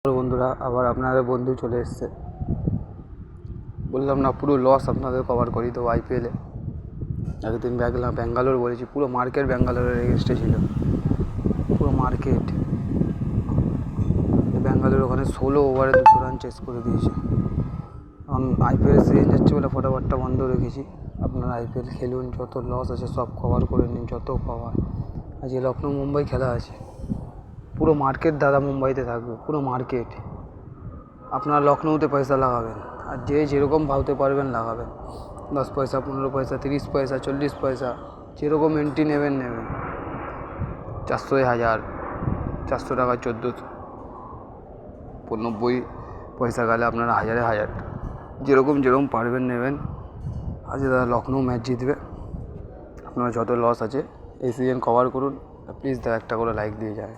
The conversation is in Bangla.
বন্ধুরা, আবার আপনাদের বন্ধু চলে এসছে। বললাম না পুরো লস আপনাদের কভার করি তো আইপিএলে। একদিন ব্যাঙ্গালোর বলেছি, পুরো মার্কেট ব্যাঙ্গালোরের এগেনস্টে ছিল, পুরো মার্কেট। ব্যাঙ্গালোর ওখানে 16 ওভারে 200 রান চেস করে দিয়েছে। এখন আইপিএল সিজন যাচ্ছে বলে ফটাফটটা বন্ধ রেখেছি। আপনারা আইপিএল খেলুন, যত লস আছে সব কভার করে নিন, যত কভার। আজকে লখনৌ মুম্বাই খেলা আছে, পুরো মার্কেট দাদা মুম্বাইতে থাকবে, পুরো মার্কেট। আপনারা লখনৌতে পয়সা লাগাবেন, আর যে যেরকম ভাবতে পারবেন লাগাবেন। 10 পয়সা, 15 পয়সা, 30 পয়সা, 40 পয়সা, যেরকম এন্ট্রি নেবেন। 400 1000, 400 টাকা 1400, 90 পয়সা গেলে আপনারা 1000 যেরকম পারবেন নেবেন। আজকে দাদা লখনৌ ম্যাচ জিতবে। আপনারা যত লস আছে এই সিজন কভার করুন, প্লিজ দাদা একটা করে লাইক দিয়ে যায়।